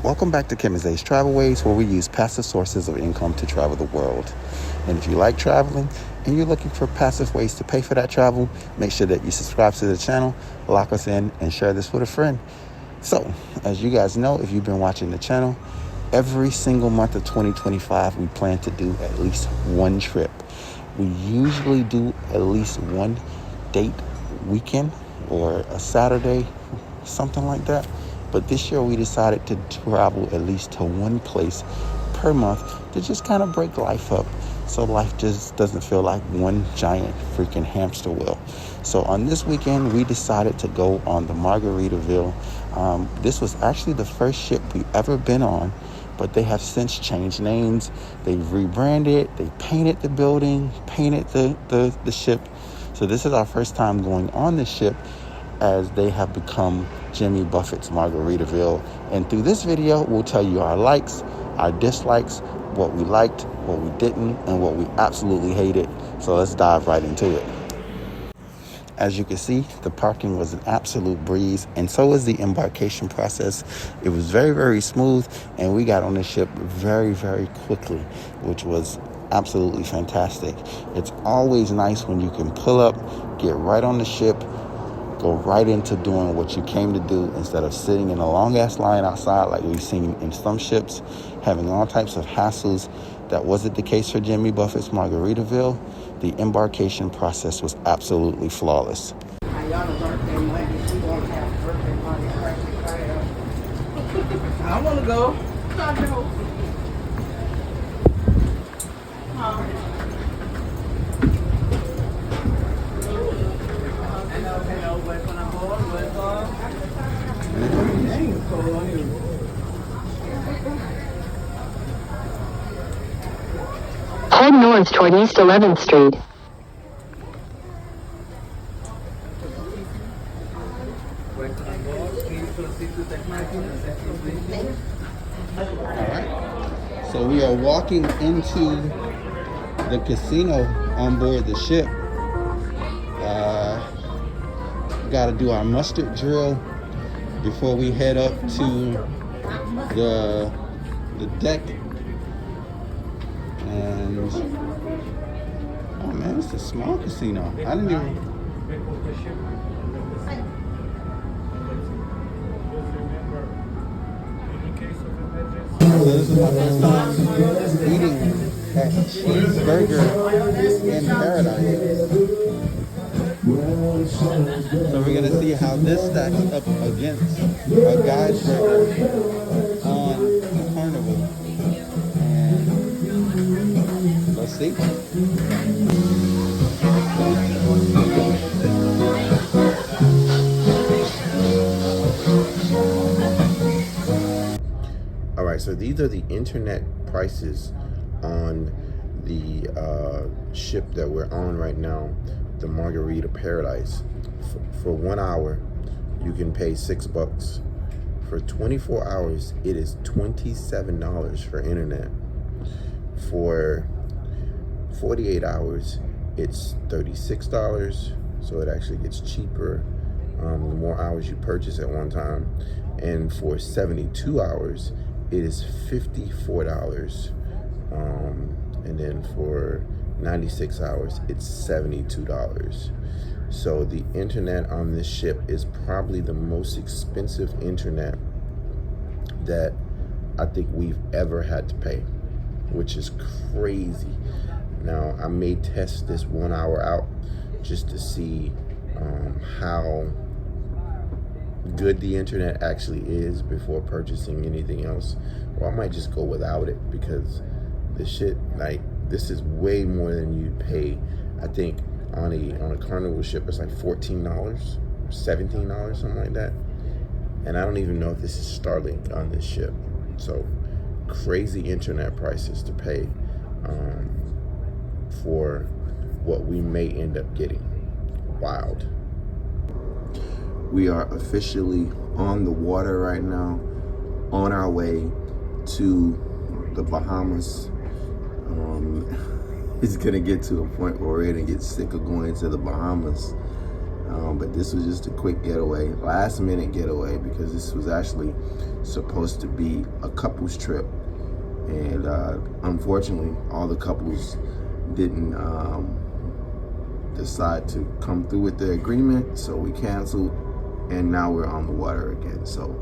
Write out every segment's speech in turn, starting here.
Welcome back to Kim and Zay's Travelways, where we use passive sources of income to travel the world. And if you like traveling and you're looking for passive ways to pay for that travel, make sure that you subscribe to the channel, lock us in, and share this with a friend. So, as you guys know, if you've been watching the channel, every single month of 2025, we plan to do at least one trip. We usually do at least one date weekend or a Saturday, something like that. But this year we decided to travel at least to one place per month to just kind of break life up, so life just doesn't feel like one giant freaking hamster wheel. So on this weekend, we decided to go on the Margaritaville. This was actually the first ship we've ever been on, but they have since changed names. They've rebranded, they painted the building, painted the ship. So this is our first time going on the ship, as they have become Jimmy Buffett's Margaritaville. And through this video, we'll tell you our likes, our dislikes, what we liked, what we didn't, and what we absolutely hated. So let's dive right into it. As you can see, the parking was an absolute breeze, and so was the embarkation process. It was very, very smooth, and we got on the ship very, very quickly, which was absolutely fantastic. It's always nice when you can pull up, get right on the ship, go right into doing what you came to do, instead of sitting in a long-ass line outside like we've seen in some ships, having all types of hassles. That wasn't the case for Jimmy Buffett's Margaritaville. The embarkation process was absolutely flawless. I want to go. Head north toward East 11th Street. Alright, so we are walking into the casino on board the ship. Got to do our mustard drill before we head up to the deck. And oh man, it's a small casino. I didn't even. So this is my first time eating at Cheeseburger in Paradise. So we're gonna see how this stacks up against a guy's burger on the Carnival. And let's see. All right, so these are the internet prices on the ship that we're on right now, the Margarita Paradise. For 1 hour, you can pay $6. For 24 hours, it is $27 for internet. For 48 hours, it's $36. So it actually gets cheaper the more hours you purchase at one time. And for 72 hours, it is $54. And then for 96 hours, it's $72. So the internet on this ship is probably the most expensive internet that I think we've ever had to pay, which is crazy. Now, I may test this 1 hour out just to see how good the internet actually is before purchasing anything else. Or I might just go without it, because the shit, like, this is way more than you'd pay. I think on a Carnival ship, it's like $14 or $17, something like that. And I don't even know if this is Starlink on this ship. So crazy internet prices to pay for what we may end up getting. Wild. We are officially on the water right now, on our way to the Bahamas. It's gonna get to a point where we're gonna get sick of going to the Bahamas. But this was just a quick getaway, last minute getaway, because this was actually supposed to be a couples trip, and unfortunately, all the couples didn't decide to come through with the agreement, so we canceled, and now we're on the water again. So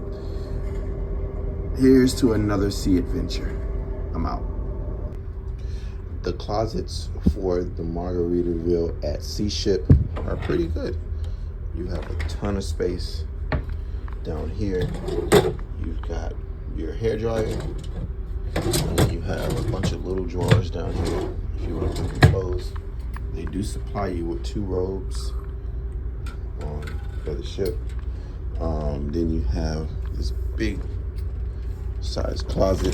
here's to another sea adventure. I'm out. The closets for the Margaritaville at Sea Ship are pretty good. You have a ton of space down here. You've got your hair dryer, and then you have a bunch of little drawers down here if you want to put your clothes. They do supply you with 2 robes for the ship. Then you have this big size closet,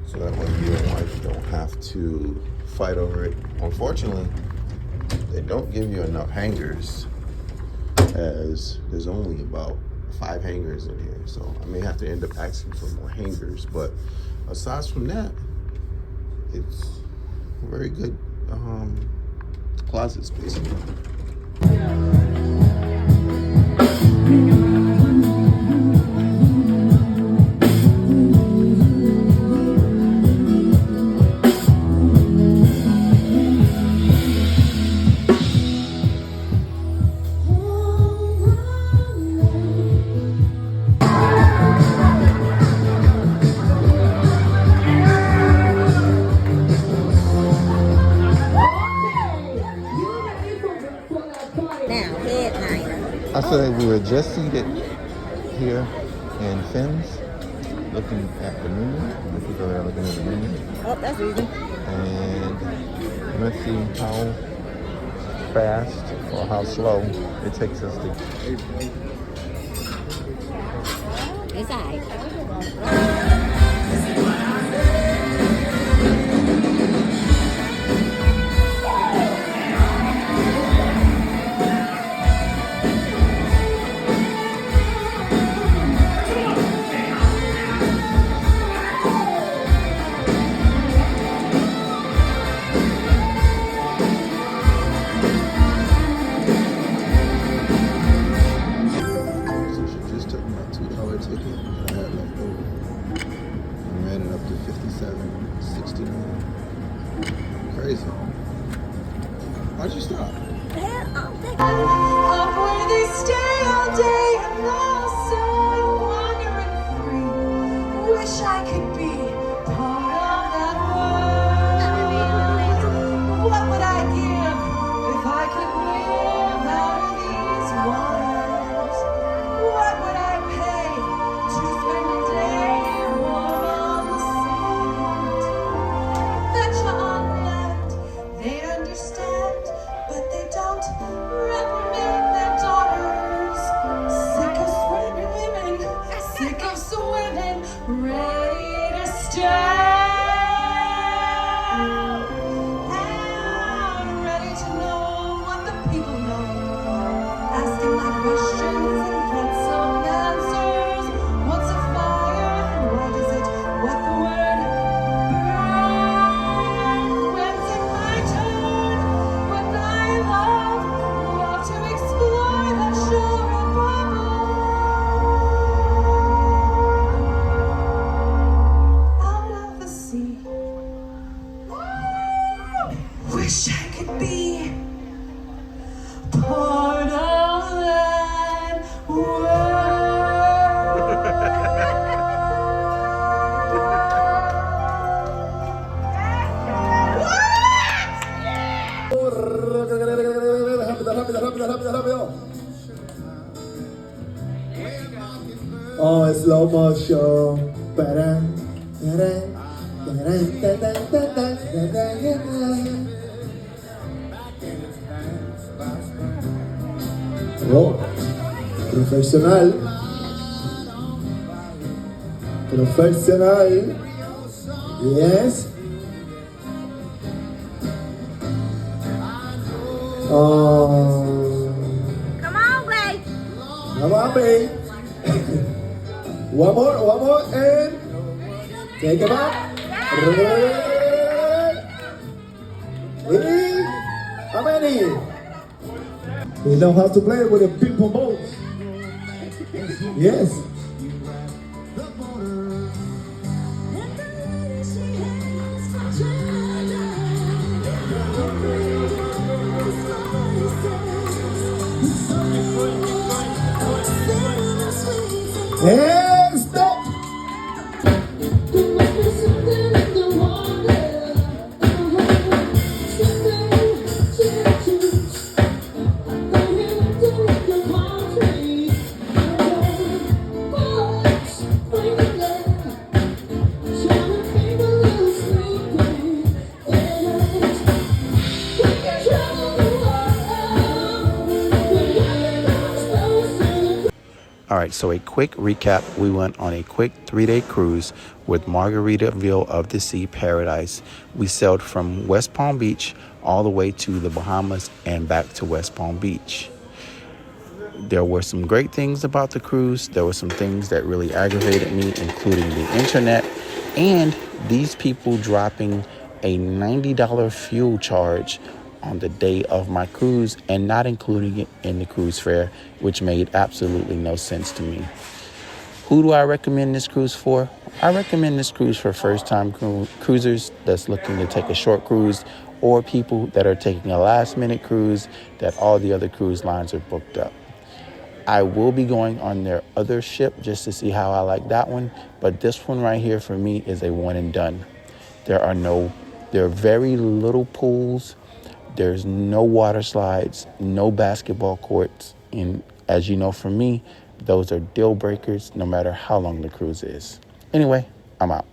so that way you and wife don't have to fight over it. Unfortunately, they don't give you enough hangers, as there's only about 5 hangers in here, so I may have to end up asking for more hangers. But aside from that, it's a very good closet space. I said we were just seated here in Finn's, looking at the menu. The people are looking at the menu. Oh, that's easy. And let's see how fast or how slow it takes us to. It's all right. Why'd you stop? Up where they stay all day and lost and wandering free. Wish I could be part of that world. What would I give if I could live out of these waters? What would I pay to spend a day warm on the sand? Bet you on land they'd understand, but they don't reprimand their daughters. Sick of swimming women, sick of swimming, ready to stand. And ready to know what the people know. Asking my questions and get some answers. What's a fire and why does it wet the word burn? When's it my turn? When I love to explore that shore above. Out of the sea. Wish I could be part of that Rápido. Oh, slow motion. Oh, profesional. Yes. Oh. Come on, Blake. Come on, babe. One more, and take it back. How many? We know how to play with a ping pong balls. Yes. And stop. All right, so a quick recap. We went on a quick 3-day cruise with Margaritaville of the Sea Paradise. We sailed from West Palm Beach all the way to the Bahamas and back to West Palm Beach. There were some great things about the cruise. There were some things that really aggravated me, including the internet and these people dropping a $90 fuel charge on the day of my cruise and not including it in the cruise fare, which made absolutely no sense to me. Who do I recommend this cruise for? I recommend this cruise for first-time cruisers that's looking to take a short cruise, or people that are taking a last-minute cruise that all the other cruise lines are booked up. I will be going on their other ship just to see how I like that one, but this one right here for me is a one and done. There are very little pools. There's no water slides, no basketball courts. And as you know from me, those are deal breakers no matter how long the cruise is. Anyway, I'm out.